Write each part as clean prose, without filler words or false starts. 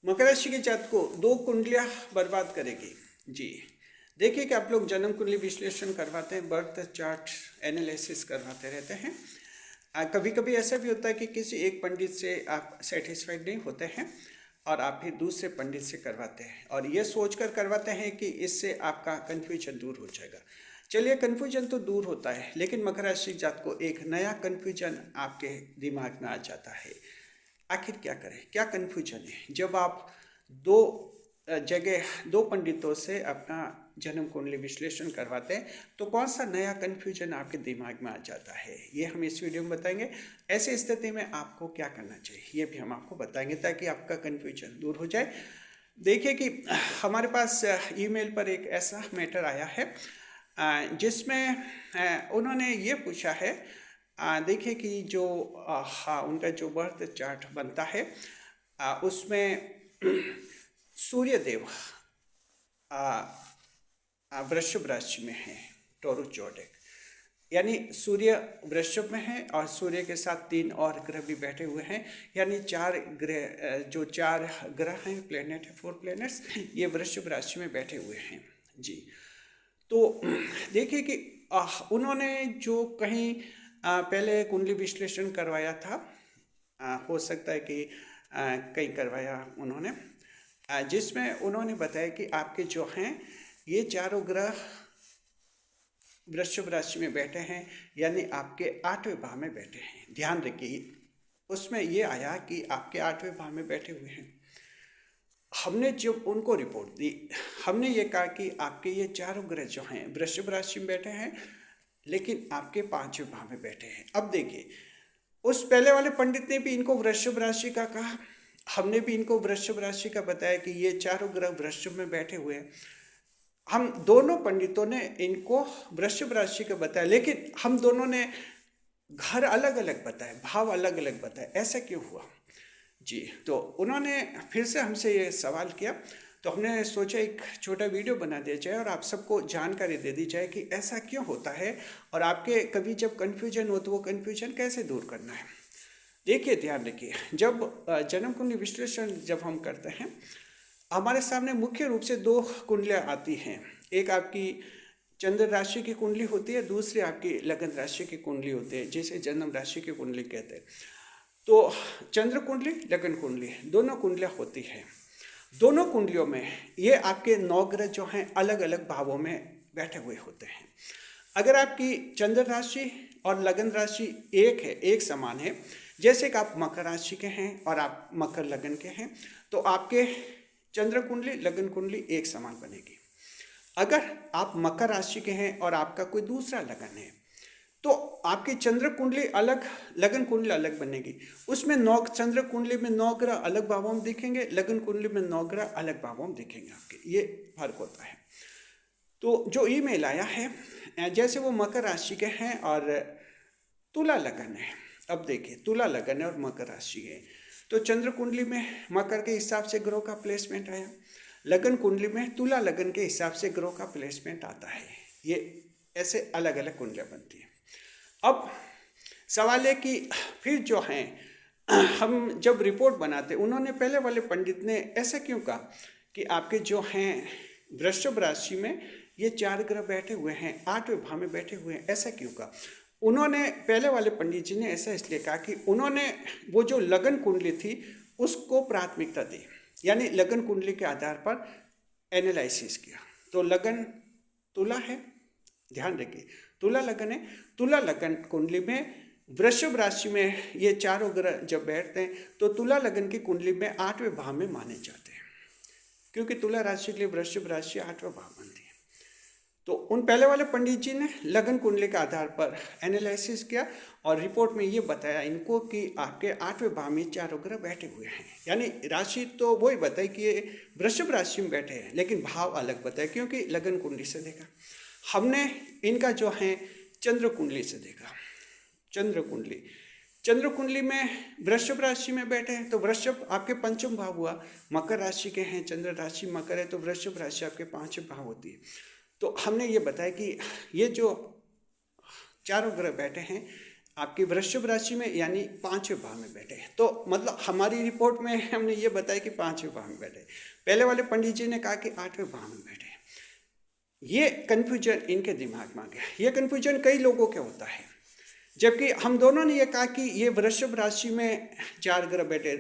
मकर राशि के जातक को दो कुंडलियां बर्बाद करेगी। जी देखिए कि आप लोग जन्म कुंडली विश्लेषण करवाते हैं, बर्थ चार्ट एनालिसिस करवाते रहते हैं। कभी कभी ऐसा भी होता है कि किसी एक पंडित से आप सेटिस्फाइड नहीं होते हैं और आप फिर दूसरे पंडित से करवाते हैं और ये सोचकर करवाते हैं कि इससे आपका कन्फ्यूजन दूर हो जाएगा। चलिए, कन्फ्यूजन तो दूर होता है, लेकिन मकर राशि जातक को एक नया कन्फ्यूजन आपके दिमाग में आ जाता है। आखिर क्या करें, क्या कन्फ्यूजन है? जब आप दो जगह दो पंडितों से अपना जन्म कुंडली विश्लेषण करवाते हैं तो कौन सा नया कन्फ्यूजन आपके दिमाग में आ जाता है, ये हम इस वीडियो में बताएंगे। ऐसी स्थिति में आपको क्या करना चाहिए ये भी हम आपको बताएंगे ताकि आपका कन्फ्यूजन दूर हो जाए। देखिए कि हमारे पास ईमेल पर एक ऐसा मैटर आया है जिसमें उन्होंने ये पूछा है। देखिए कि जो हाँ, उनका जो बर्थ चार्ट बनता है उसमें सूर्य देव वृषभ राशि में है, टोरस जोडिक, यानी सूर्य वृषभ में है और सूर्य के साथ तीन और ग्रह भी बैठे हुए हैं, यानी चार ग्रह, जो चार ग्रह हैं, प्लेनेट है, 4 प्लेनेट्स, ये वृषभ राशि में बैठे हुए हैं। जी तो देखिए कि उन्होंने जो कहीं पहले कुंडली विश्लेषण करवाया था, हो सकता है कि कहीं करवाया उन्होंने, जिसमें उन्होंने बताया कि आपके जो हैं ये चारों ग्रह वृषभ राशि में बैठे हैं, यानी आपके 8वें भाव में बैठे हैं। ध्यान रखिए, उसमें ये आया कि आपके 8वें भाव में बैठे हुए हैं। हमने जब उनको रिपोर्ट दी, हमने ये कहा कि आपके ये चारों ग्रह जो हैं वृषभ राशि में बैठे हैं, लेकिन आपके 5वें भाव में बैठे हैं। अब देखिए, उस पहले वाले पंडित ने भी इनको वृषभ राशि का कहा, हमने भी इनको वृषभ राशि का बताया कि ये चारों ग्रह वृषभ में बैठे हुए हैं। हम दोनों पंडितों ने इनको वृषभ राशि का बताया, लेकिन हम दोनों ने घर अलग अलग बताए, भाव अलग अलग बताए। ऐसा क्यों हुआ? जी तो उन्होंने फिर से हमसे ये सवाल किया, तो हमने सोचा एक छोटा वीडियो बना दिया जाए और आप सबको जानकारी दे दी जाए कि ऐसा क्यों होता है और आपके कभी जब कन्फ्यूजन हो तो वो कन्फ्यूजन कैसे दूर करना है। देखिए, ध्यान रखिए, जब जन्म कुंडली विश्लेषण जब हम करते हैं, हमारे सामने मुख्य रूप से दो कुंडलियाँ आती हैं। एक आपकी चंद्र राशि की कुंडली होती है, दूसरी आपकी लगन राशि की कुंडली होती है, जिसे जन्म राशि की कुंडली कहते हैं। तो चंद्र कुंडली, लगन कुंडली, दोनों कुंडलियाँ होती हैं। दोनों कुंडलियों में ये आपके 9 ग्रह जो हैं अलग अलग भावों में बैठे हुए होते हैं। अगर आपकी चंद्र राशि और लगन राशि एक है, एक समान है, जैसे कि आप मकर राशि के हैं और आप मकर लगन के हैं, तो आपके चंद्र कुंडली लगन कुंडली एक समान बनेगी। अगर आप मकर राशि के हैं और आपका कोई दूसरा लगन है, तो आपकी चंद्र कुंडली अलग, लगन कुंडली अलग बनेगी। उसमें 9 चंद्र कुंडली में 9 ग्रह अलग भावों में दिखेंगे, लगन कुंडली में 9 ग्रह अलग भावों में दिखेंगे आपके। ये फर्क होता है। तो जो ईमेल आया है, जैसे वो मकर राशि के हैं और तुला लगन है। अब देखिए, तुला लगन है और मकर राशि है, तो चंद्र कुंडली में मकर के हिसाब से ग्रहों का प्लेसमेंट आया, लगन कुंडली में तुला लगन के हिसाब से ग्रहों का प्लेसमेंट आता है। ये ऐसे अलग अलग कुंडलियाँ बनती हैं। अब सवाल है कि फिर जो हैं हम जब रिपोर्ट बनाते, उन्होंने पहले वाले पंडित ने ऐसा क्यों कहा कि आपके जो हैं वृषभ राशि में ये 4 ग्रह बैठे हुए हैं, 8वें भाव में बैठे हुए हैं, ऐसा क्यों कहा? उन्होंने, पहले वाले पंडित जी ने ऐसा इसलिए कहा कि उन्होंने वो जो लगन कुंडली थी उसको प्राथमिकता दी, यानी लगन कुंडली के आधार पर एनालिसिस किया। तो लगन तुला है, ध्यान रखिए, तुला लगन है, तुला लगन कुंडली में वृषभ राशि में ये चारों ग्रह जब बैठते हैं तो तुला लगन की कुंडली में 8वें भाव में माने जाते हैं, क्योंकि तुला राशि के लिए वृषभ राशि 8वां भाव बनती है। तो उन पहले वाले पंडित जी ने लगन कुंडली के आधार पर एनालिसिस किया और रिपोर्ट में ये बताया इनको कि आपके 8वें भाव में चारों ग्रह बैठे हुए हैं, यानी राशि तो वही बताई कि ये वृषभ राशि में बैठे हैं, लेकिन भाव अलग बताए, क्योंकि लगन कुंडली से देखा। हमने इनका जो है चंद्र कुंडली से देखा। चंद्र कुंडली में वृषभ राशि में बैठे हैं, तो वृषभ आपके 5वां भाव हुआ। मकर राशि के हैं, चंद्र राशि मकर है, तो वृषभ राशि आपके 5वें भाव होती है। तो हमने ये बताया कि ये जो चारों ग्रह बैठे हैं आपकी वृश्चिक राशि में यानी 5वें भाव में बैठे। तो मतलब हमारी रिपोर्ट में हमने ये बताया कि 5वें भाव में बैठे। पहले वाले पंडित जी ने कहा कि 8वें भाव में बैठे। ये कन्फ्यूजन इनके दिमाग में आ गया। ये कन्फ्यूजन कई लोगों के होता है, जबकि हम दोनों ने ये कहा कि ये वृश्चिक राशि में 4 ग्रह बैठे।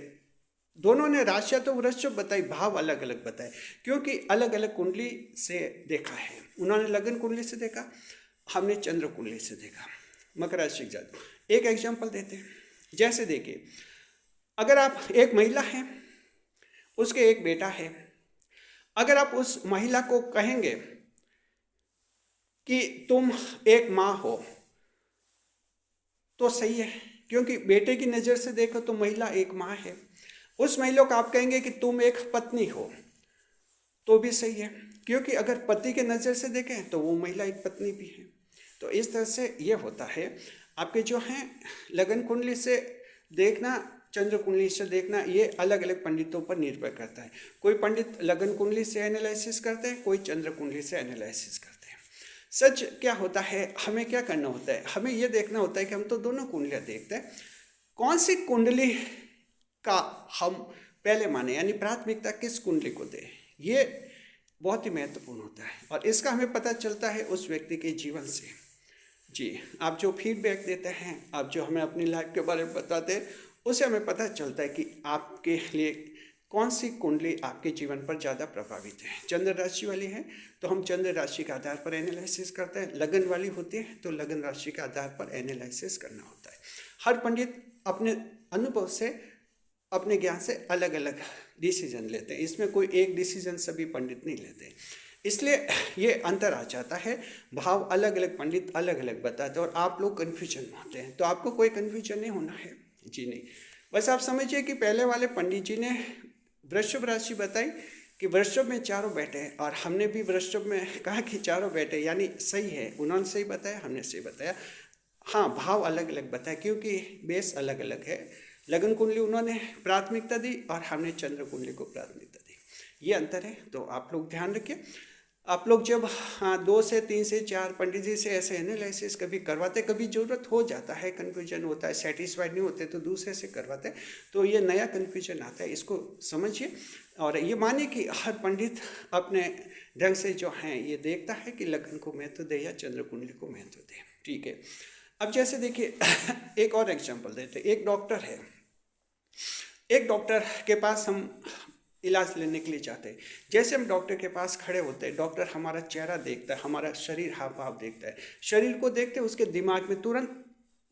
दोनों ने राशियाँ तो वृश्चिक बताई, भाव अलग अलग बताए, क्योंकि अलग अलग कुंडली से देखा है। उन्होंने लग्न कुंडली से देखा, हमने चंद्र कुंडली से देखा। मकर राशि के जातक एक एग्जाम्पल देते हैं। जैसे देखिए, अगर आप एक महिला हैं, उसके एक बेटा है, अगर आप उस महिला को कहेंगे कि तुम एक माँ हो तो सही है, क्योंकि बेटे की नज़र से देखो तो महिला एक माँ है। उस महिला को आप कहेंगे कि तुम एक पत्नी हो तो भी सही है, क्योंकि अगर पति के नज़र से देखें तो वो महिला एक पत्नी भी है। तो इस तरह से ये होता है। आपके जो हैं लग्न कुंडली से देखना, चंद्र कुंडली से देखना, ये अलग अलग पंडितों पर निर्भर करता है। कोई पंडित लग्न कुंडली से एनालिसिस करते हैं, कोई चंद्र कुंडली से एनालिसिस करते हैं। सच क्या होता है, हमें क्या करना होता है, हमें ये देखना होता है कि हम तो दोनों कुंडलियाँ देखते हैं, कौन सी कुंडली का हम पहले माने, यानी प्राथमिकता किस कुंडली को दें। ये बहुत ही महत्वपूर्ण होता है और इसका हमें पता चलता है उस व्यक्ति के जीवन से। जी, आप जो फीडबैक देते हैं, आप जो हमें अपनी लाइफ के बारे में बताते हैं, उससे हमें पता चलता है कि आपके लिए कौन सी कुंडली आपके जीवन पर ज़्यादा प्रभावित है। चंद्र राशि वाली है तो हम चंद्र राशि के आधार पर एनालिसिस करते हैं, लगन वाली होती है तो लगन राशि के आधार पर एनालिसिस करना होता है। हर पंडित अपने अनुभव से, अपने ज्ञान से अलग अलग डिसीजन लेते हैं। इसमें कोई एक डिसीजन सभी पंडित नहीं लेते, इसलिए ये अंतर आ जाता है। भाव अलग अलग पंडित अलग अलग बताते हैं और आप लोग कन्फ्यूजन में होते हैं। तो आपको कोई कन्फ्यूजन नहीं होना है जी, नहीं। बस आप समझिए कि पहले वाले पंडित जी ने वृषभ राशि बताई कि वृषभ में चारों बैठे हैं, और हमने भी वृषभ में कहा कि चारों बैठे, यानी सही है। उन्होंने सही बताया, हमने सही बताया। हाँ, भाव अलग अलग बताया क्योंकि बेस अलग अलग है। लग्न कुंडली उन्होंने प्राथमिकता दी और हमने चंद्र कुंडली को प्राथमिकता दी, ये अंतर है। तो आप लोग ध्यान रखिए। आप लोग जब 2 से 3 से 4 पंडित जी से ऐसे एनालिसिस कभी करवाते, कभी ज़रूरत हो जाता है, कन्फ्यूजन होता है, सेटिस्फाइड नहीं होते तो दूसरे से करवाते, तो ये नया कन्फ्यूजन आता है। इसको समझिए और ये मानिए कि हर पंडित अपने ढंग से जो हैं ये देखता है कि लग्न को महत्व दे या चंद्र कुंडली को महत्व दे। ठीक है, अब जैसे देखिए एक और एग्जाम्पल देते। एक डॉक्टर है, एक डॉक्टर के पास हम इलाज लेने के लिए जाते हैं। जैसे हम डॉक्टर के पास खड़े होते हैं, डॉक्टर हमारा चेहरा देखता है, हमारा शरीर हाव भाव देखता है। शरीर को देखते उसके दिमाग में तुरंत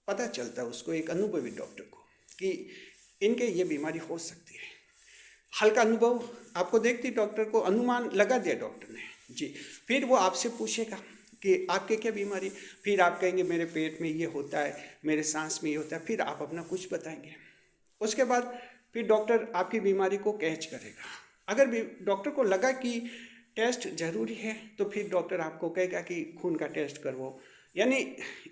पता चलता है उसको, एक अनुभवी डॉक्टर को, कि इनके ये बीमारी हो सकती है। हल्का अनुभव आपको देखती डॉक्टर को अनुमान लगा दिया डॉक्टर ने जी। फिर वो आपसे पूछेगा कि आपके क्या बीमारी, फिर आप कहेंगे मेरे पेट में ये होता है, मेरे सांस में ये होता है, फिर आप अपना कुछ बताएंगे। उसके बाद फिर डॉक्टर आपकी बीमारी को कैच करेगा। अगर भी डॉक्टर को लगा कि टेस्ट ज़रूरी है तो फिर डॉक्टर आपको कहेगा कि खून का टेस्ट करवाओ। यानी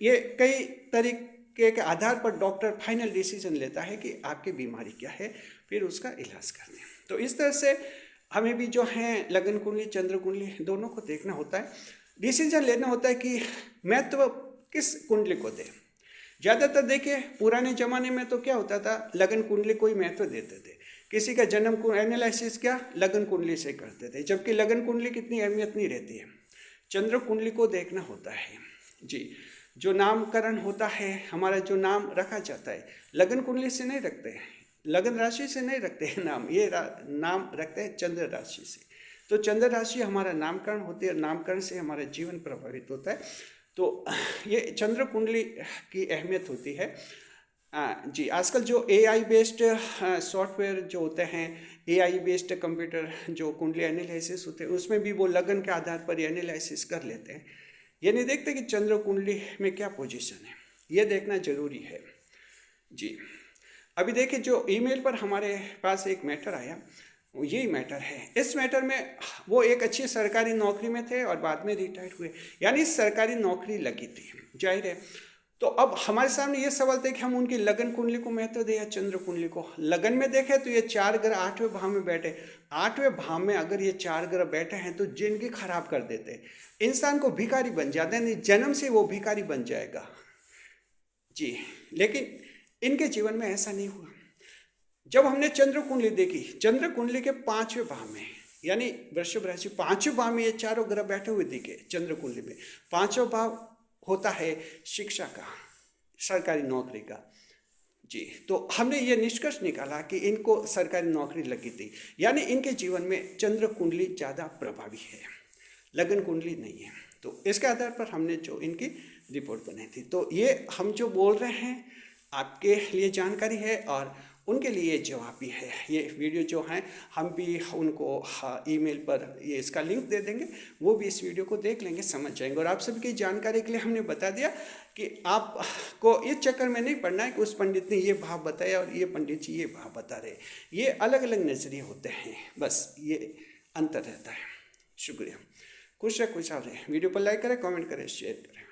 ये कई तरीके के आधार पर डॉक्टर फाइनल डिसीजन लेता है कि आपकी बीमारी क्या है, फिर उसका इलाज करते हैं। तो इस तरह से हमें भी जो है लग्न कुंडली चंद्र कुंडली दोनों को देखना होता है, डिसीजन लेना होता है कि महत्व किस कुंडली को दें। ज़्यादातर देखिए पुराने ज़माने में तो क्या होता था, लग्न कुंडली को ही महत्व देते थे। किसी का जन्म को एनालिसिस क्या लग्न कुंडली से करते थे, जबकि लग्न कुंडली की इतनी अहमियत नहीं रहती है। चंद्र कुंडली को देखना होता है जी। जो नामकरण होता है, हमारा जो नाम रखा जाता है, लग्न कुंडली से नहीं रखते हैं, लग्न राशि से नहीं रखते हैं नाम, ये नाम रखते हैं चंद्र राशि से। तो चंद्र राशि हमारा नामकरण होती है, नामकरण से हमारा जीवन प्रभावित होता है। तो ये चंद्र कुंडली की अहमियत होती है जी। आजकल जो AI बेस्ड सॉफ्टवेयर जो होते हैं, AI बेस्ड कंप्यूटर जो कुंडली एनालिसिस होते हैं, उसमें भी वो लगन के आधार पर एनालिसिस कर लेते हैं। ये नहीं देखते कि चंद्र कुंडली में क्या पोजीशन है, ये देखना जरूरी है जी। अभी देखिए जो ईमेल पर हमारे पास एक मैटर आया, यही मैटर है। इस मैटर में वो एक अच्छी सरकारी नौकरी में थे और बाद में रिटायर्ड हुए, यानी सरकारी नौकरी लगी थी, जाहिर है। तो अब हमारे सामने ये सवाल था कि हम उनकी लगन कुंडली को महत्व दें या चंद्र कुंडली को। लगन में देखें तो ये 4 ग्रह 8वें भाव में बैठे, 8वें भाव में अगर ये 4 ग्रह बैठे हैं तो जिंदगी खराब कर देते, इंसान को भिखारी बन जाते हैं, जन्म से वो भिखारी बन जाएगा जी। लेकिन इनके जीवन में ऐसा नहीं हुआ। जब हमने चंद्र कुंडली देखी, चंद्र कुंडली के 5वें भाव में, यानी वृषभ राशि 5वें भाव में ये चारों ग्रह बैठे हुए दिखे चंद्र कुंडली में। 5वां भाव होता है शिक्षा का, सरकारी नौकरी का। जी, तो हमने ये निष्कर्ष निकाला कि इनको सरकारी नौकरी लगी थी, यानी इनके जीवन में चंद्र कुंडली ज़्यादा प्रभावी है, लगन कुंडली नहीं है। तो इसके आधार पर हमने जो इनकी रिपोर्ट बनाई थी, तो ये हम जो बोल रहे हैं आपके लिए जानकारी है और उनके लिए जवाब भी है। ये वीडियो जो है हम भी उनको ईमेल पर ये इसका लिंक दे देंगे, वो भी इस वीडियो को देख लेंगे, समझ जाएंगे। और आप सबकी जानकारी के लिए हमने बता दिया कि आपको इस चक्कर में नहीं पड़ना है कि उस पंडित ने ये भाव बताया और ये पंडित जी ये भाव बता रहे। ये अलग अलग नज़रिए होते हैं, बस ये अंतर रहता है। शुक्रिया। खुश रहे, खुशहाल रहे। वीडियो पर लाइक करें, कमेंट करें, शेयर करें।